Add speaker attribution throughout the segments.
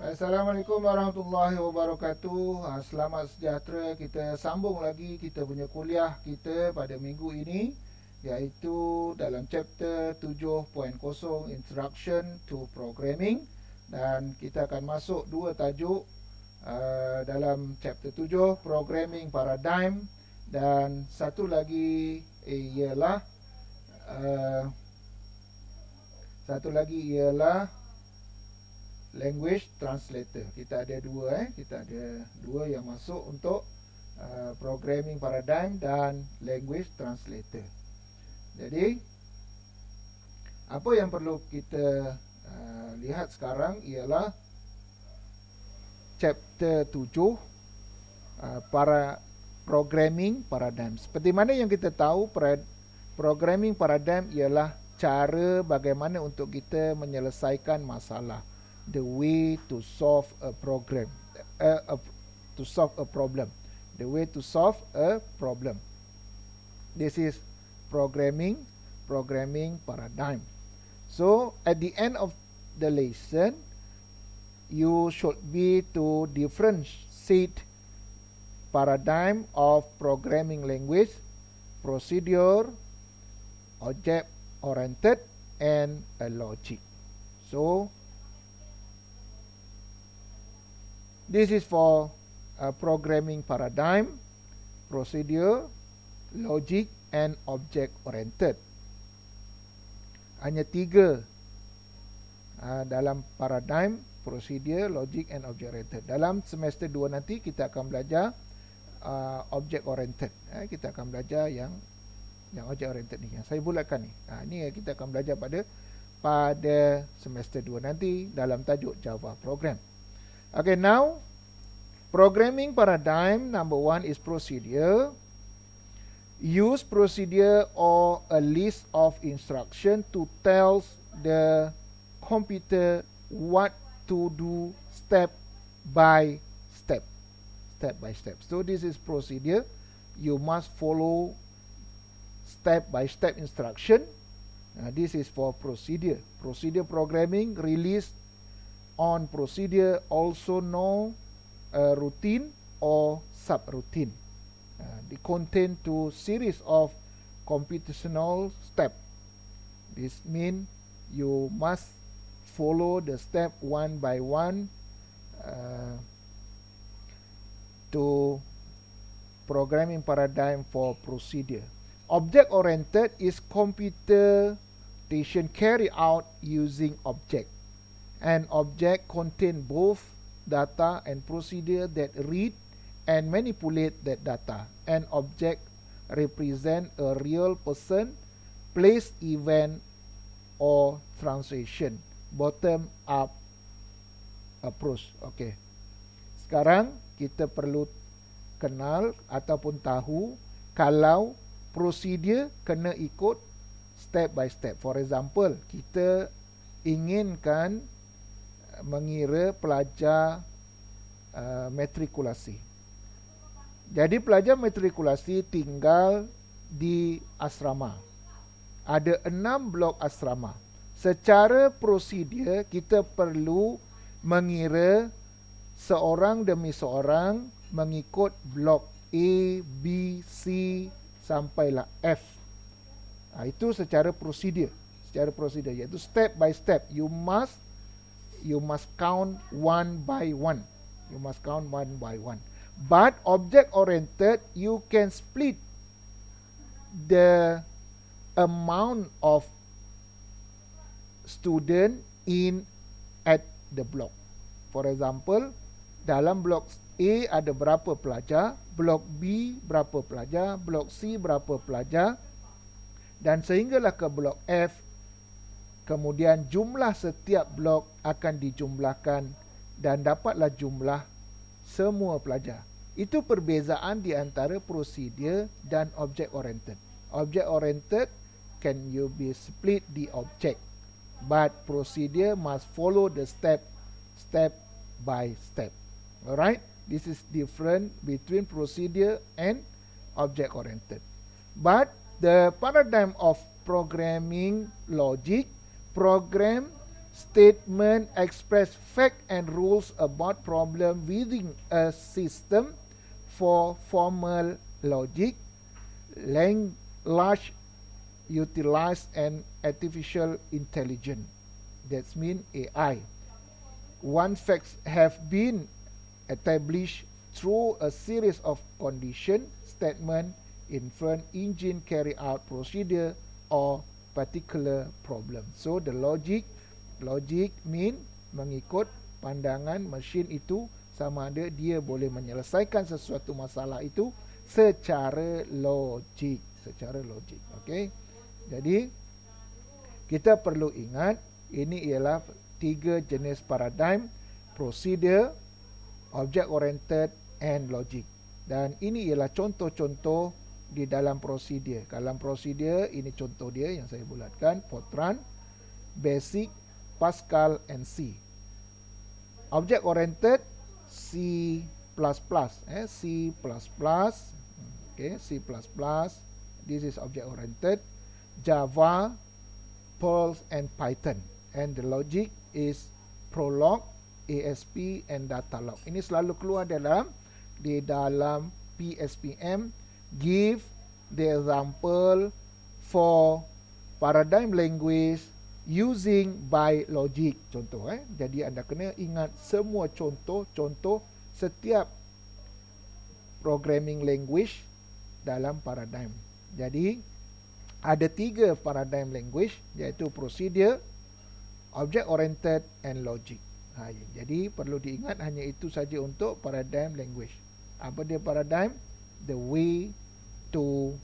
Speaker 1: Assalamualaikum warahmatullahi wabarakatuh. Selamat sejahtera. Kita sambung lagi kita punya kuliah kita pada minggu ini, iaitu dalam chapter 7.0 Introduction to Programming, dan kita akan masuk dua tajuk dalam chapter 7, Programming Paradigm, dan satu lagi ialah Language Translator. Kita ada dua yang masuk untuk Programming Paradigm dan Language Translator. Jadi apa yang perlu kita lihat sekarang ialah chapter 7, para Programming Paradigm. Seperti mana yang kita tahu, Programming Paradigm ialah cara bagaimana untuk kita menyelesaikan masalah, the way to solve a problem, the way to solve a problem. This is programming paradigm. So at the end of the lesson, you should be to differentiate paradigm of programming language, procedure, object oriented, and a logic. So this is for programming paradigm, procedure, logic, and object oriented. Hanya tiga dalam paradigm, procedure, logic, and object oriented. Dalam semester 2 nanti kita akan belajar object oriented. Kita akan belajar yang object oriented ni, yang saya bulatkan ni. Ni kita akan belajar pada semester 2 nanti dalam tajuk Java program. Okay, now programming paradigm number 1 is procedure. Use procedure or a list of instruction to tell the computer what to do step by step. So this is procedure. You must follow step by step instruction. This is for procedure. Procedure programming released on procedure, also known routine or subroutine. They contain two series of computational steps. This means you must follow the step one by one to programming paradigm for procedure. Object oriented is computation carried out using object. An object contains both data and procedure that read and manipulate that data. An object represents a real person, place, event, or transaction. Bottom up approach. Okay. Sekarang kita perlu kenal ataupun tahu kalau procedure kena ikut step by step. For example, kita inginkan mengira pelajar matrikulasi. Jadi pelajar matrikulasi tinggal di asrama. Ada 6 blok asrama. Secara prosedur kita perlu mengira seorang demi seorang mengikut blok A, B, C sampailah F. Itu secara prosedur. Iaitu step by step. You must count one by one. But object oriented, you can split the amount of student in at the block. For example, dalam blok A ada berapa pelajar, blok B berapa pelajar, blok C berapa pelajar, dan sehinggalah ke blok F. Kemudian jumlah setiap blok akan dijumlahkan dan dapatlah jumlah semua pelajar. Itu perbezaan di antara prosedur dan object oriented. Object oriented can you be split the object, but procedure must follow the step by step. Alright, this is different between procedure and object oriented. But the paradigm of programming logic, program Statement express fact and rules about problem within a system. For formal logic, large utilized and artificial intelligence. That's mean AI. One facts have been established through a series of condition, statement, inference, engine carry out procedure or particular problem. So the logic mean mengikut pandangan mesin itu sama ada dia boleh menyelesaikan sesuatu masalah itu secara logik, okey. Jadi kita perlu ingat ini ialah 3 jenis paradigm: procedure, object oriented and logic. Dan ini ialah contoh-contoh di dalam procedure. Dalam procedure ini contoh dia yang saya bulatkan: Fortran, Basic, Pascal and C. Object oriented C++, C++, okay, C++, this is object oriented. Java, Perl and Python. And the logic is Prolog, ASP and Datalog. Ini selalu keluar di dalam PSPM. Give the example for paradigm language using by logic. Contoh Jadi anda kena ingat semua contoh setiap programming language dalam paradigm. Jadi ada 3 paradigm language, iaitu procedure, object oriented and logic. Jadi perlu diingat hanya itu saja untuk paradigm language. Apa dia paradigm? The way to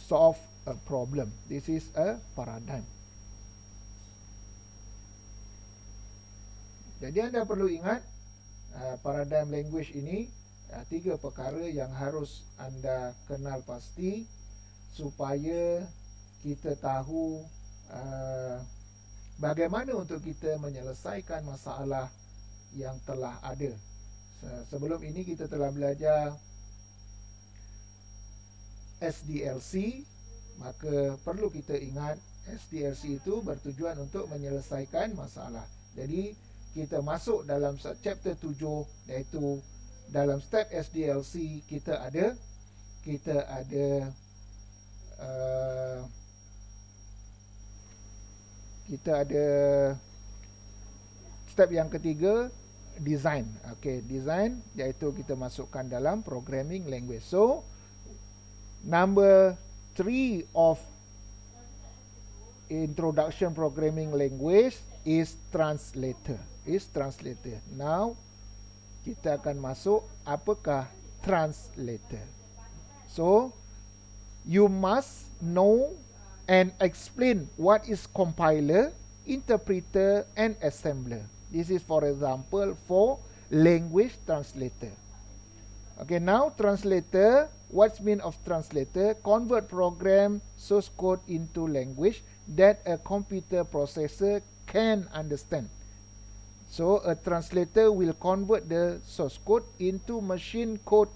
Speaker 1: solve a problem. This is a paradigm. Jadi anda perlu ingat paradigm language ini 3 perkara yang harus anda kenal pasti supaya kita tahu bagaimana untuk kita menyelesaikan masalah yang telah ada. Sebelum ini kita telah belajar SDLC, maka perlu kita ingat SDLC itu bertujuan untuk menyelesaikan masalah. Jadi kita masuk dalam chapter 7, iaitu dalam step SDLC kita ada step yang ketiga, design. Okey, design iaitu kita masukkan dalam programming language. So number 3 of introduction programming language is translator. Now kita akan masuk apakah translator. So you must know and explain what is compiler, interpreter and assembler. This is for example for language translator. Okay, now translator, what's mean of translator? Convert program source code into language that a computer processor can understand. So a translator will convert the source code into machine code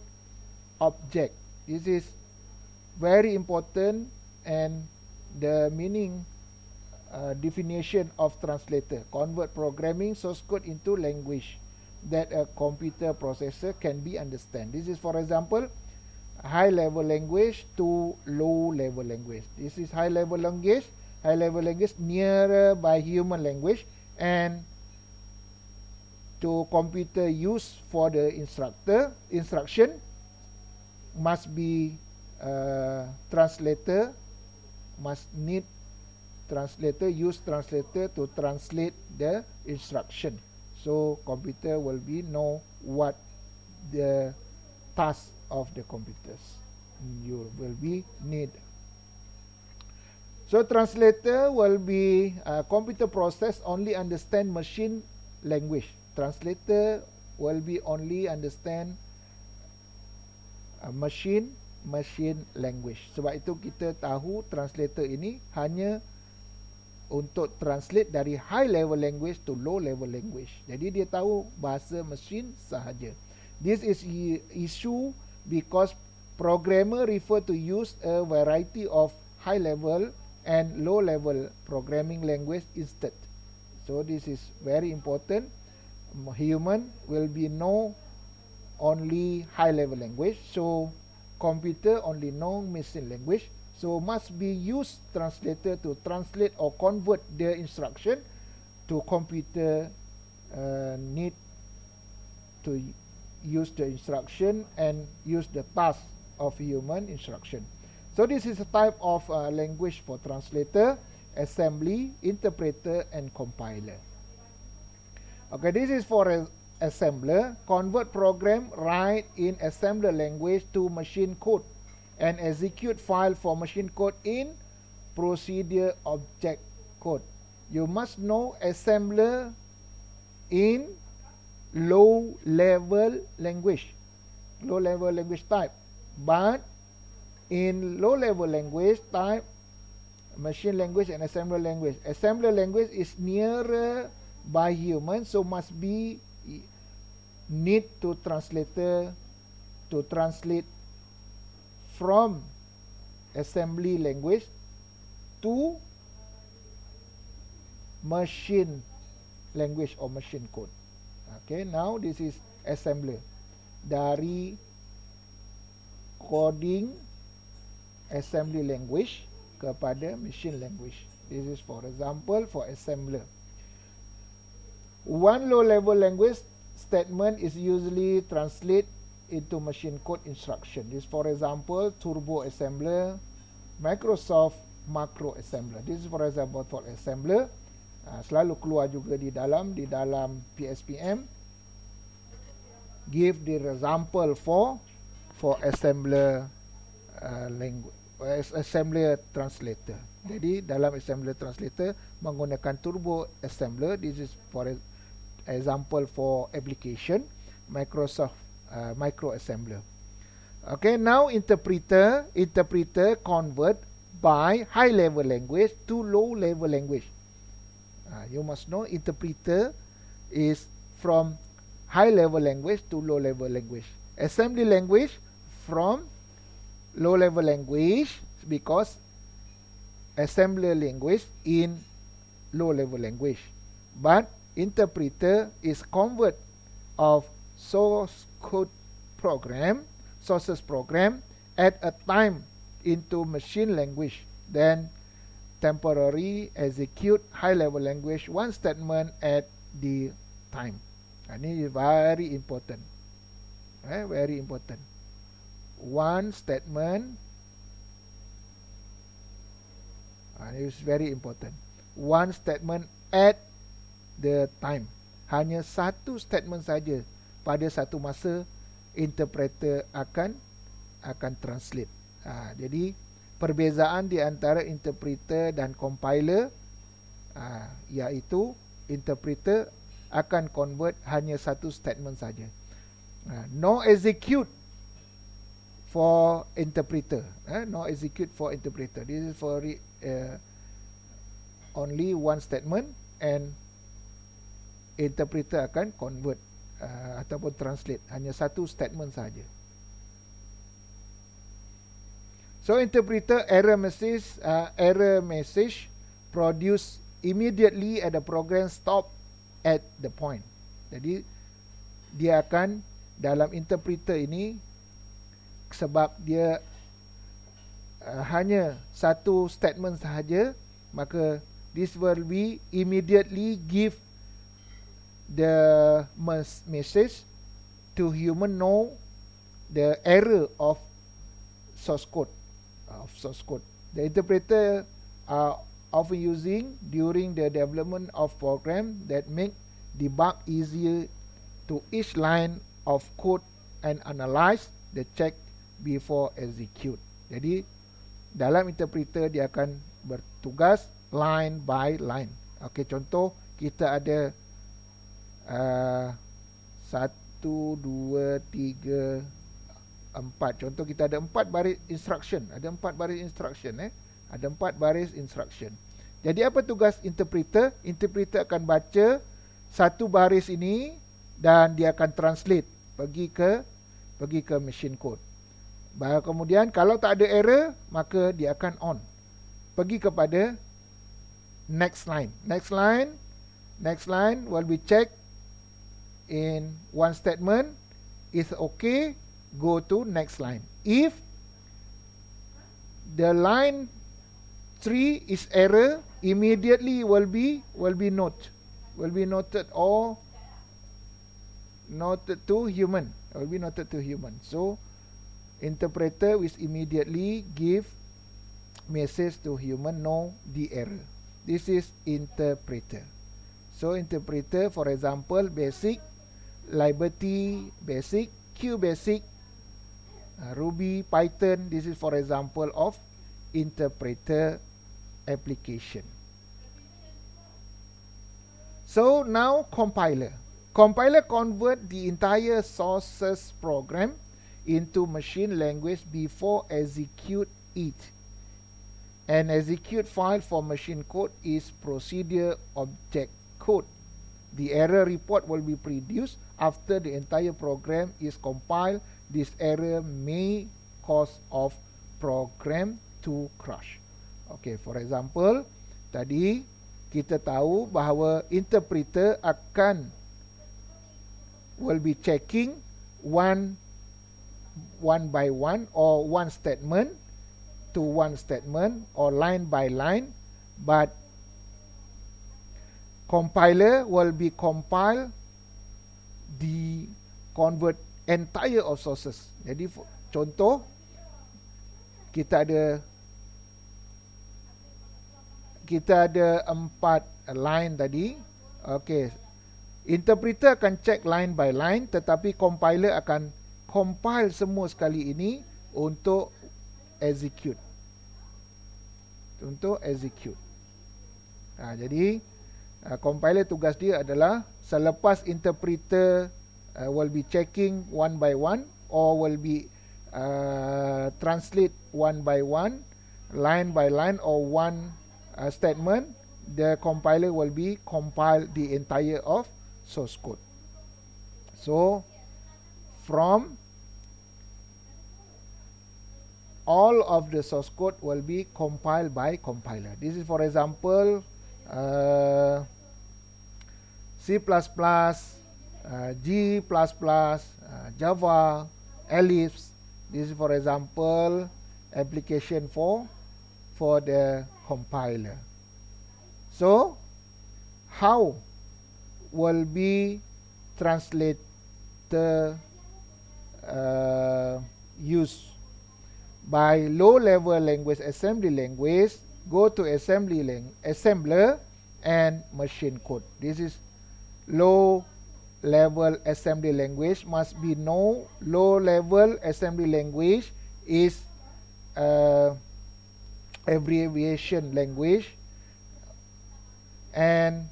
Speaker 1: object. This is very important, and the meaning definition of translator: convert programming source code into language that a computer processor can be understand. This is for example high level language to low level language. This is high level language nearer by human language, and to computer use for the instruction must be translator, must need translator, use translator to translate the instruction. So computer will be know what the task of the computers you will be need. So translator will be computer process only understand machine language. Translator will be only understand machine language. Sebab itu kita tahu translator ini hanya untuk translate dari high level language to low level language. Jadi dia tahu bahasa mesin sahaja. This is issue because programmer refer to use a variety of high level and low-level programming language instead. So this is very important. Human will be know only high-level language, so computer only know machine language. So must be use translator to translate or convert the instruction to computer need to use the instruction and use the task of human instruction. So this is a type of language for translator, assembly, interpreter, and compiler. Okay, this is for assembler. Convert program write in assembler language to machine code and execute file for machine code in procedure object code. You must know assembler in low level language type, but in low level language type, machine language and assembler language. Assembler language is nearer by human, so must be need to translator to translate from assembly language to machine language or machine code. Okay, now this is assembler. Dari coding assembly language kepada machine language. This is for example for assembler. One low-level language statement is usually translated into machine code instruction. This, for example, turbo assembler, Microsoft macro assembler. This is for example for assembler. Selalu keluar juga di dalam PSPM. Give the example for assembler language, assembler translator. Jadi dalam assembler translator menggunakan turbo assembler. This is for example for application Microsoft micro assembler. Okay, now interpreter convert by high level language to low level language. You must know interpreter is from high level language to low level language. Assembly language from low level language because assembler language in low level language. But interpreter is convert of sources program at a time into machine language, then temporary execute high level language one statement at the time. Ini very important. Very important. One statement. It is very important. One statement at the time. Hanya satu statement saja pada satu masa interpreter akan translate. Jadi perbezaan di antara interpreter dan compiler iaitu interpreter akan convert hanya satu statement saja. No execute for interpreter. No execute for interpreter. This is for only one statement and interpreter akan convert ataupun translate hanya satu statement saja. So interpreter error message produce immediately at the program stop at the point. Jadi dia akan dalam interpreter ini sebab dia hanya satu statement sahaja, maka this will be immediately give the message to human know the error of source code. The interpreter are often using during the development of program that make debug easier to each line of code and analyze the check before execute. Jadi dalam interpreter dia akan bertugas line by line. Okey, contoh kita ada 1, 2, 3, 4. Contoh kita ada 4 baris instruction. Ada 4 baris instruction. Ada 4 baris instruction. Jadi apa tugas interpreter? Interpreter akan baca satu baris ini dan dia akan translate pergi ke machine code. Baru kemudian kalau tak ada error, maka dia akan on. pergi kepada next line. Next line will be checked in one statement. Is okay, go to next line. If the line 3 is error, immediately will be noted or noted to human. Will be noted to human. So interpreter will immediately give message to human, no the error. This is interpreter. So interpreter, for example, basic, Liberty basic, Q basic, Ruby, Python. This is for example of interpreter application. So now compiler. Compiler convert the entire sources program into machine language before execute it. An execute file for machine code is procedure object code. The error report will be produced after the entire program is compiled. This error may cause of program to crash. Okay, for example, tadi kita tahu bahawa interpreter akan will be checking one by one or one statement to one statement or line by line, but compiler will be compile the convert entire of sources. Jadi contoh, kita ada 4 line tadi. Okay, interpreter akan check line by line, tetapi compiler akan compile semua sekali ini untuk execute. Jadi compiler tugas dia adalah selepas interpreter will be checking one by one or will be translate one by one, line by line or one statement, the compiler will be compile the entire of source code. So from all of the source code will be compiled by compiler. This is for example C++, G++, Java, Ellipse. This is for example application for the compiler. So how will be translator used? By low level language, assembly language, go to assembler and machine code. This is low level assembly language. Must be know low level assembly language is abbreviation language, and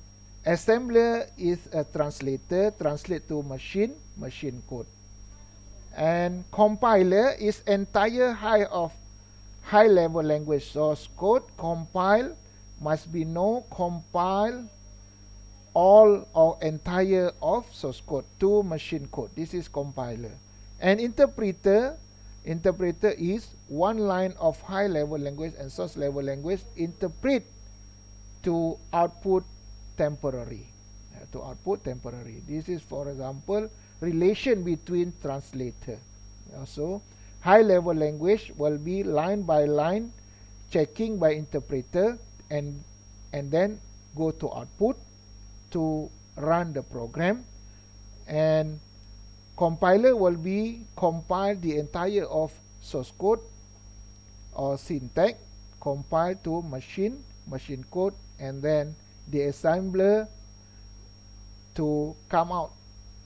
Speaker 1: assembler is a translator, translate to machine code, and compiler is entire high level language source code. Compile must be know compile all or entire of source code to machine code. This is compiler. And interpreter is one line of high level language and source level language interpret to output temporary. This is for example relation between translator. So high level language will be line by line checking by interpreter and then go to output to run the program, and compiler will be compile the entire of source code or syntax, compile to machine code, and then the assembler to come out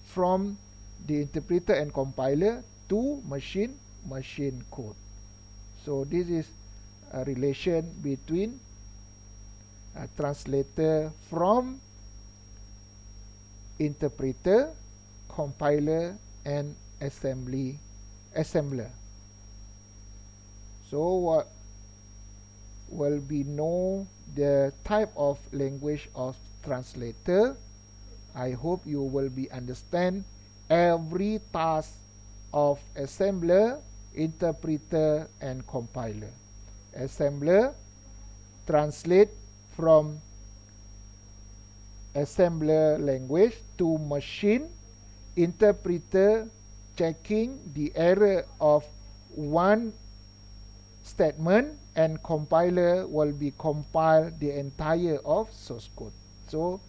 Speaker 1: from the interpreter and compiler to machine code. So this is a relation between a translator from interpreter, compiler, and assembler. So what will be know the type of language of translator. I hope you will be understand every task of assembler, interpreter, and compiler. Assembler translate from assembler language to machine, interpreter checking the error of one statement, and compiler will be compile the entire of source code. So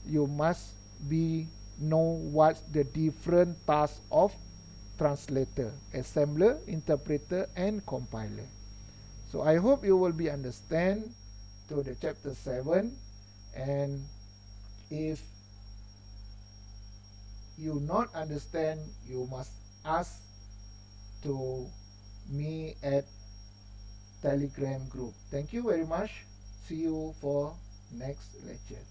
Speaker 1: you must be know what's the different tasks of translator, assembler, interpreter, and compiler. So I hope you will be understand to the chapter 7, and if you not understand, you must ask to me at Telegram group. Thank you very much. See you for next lecture.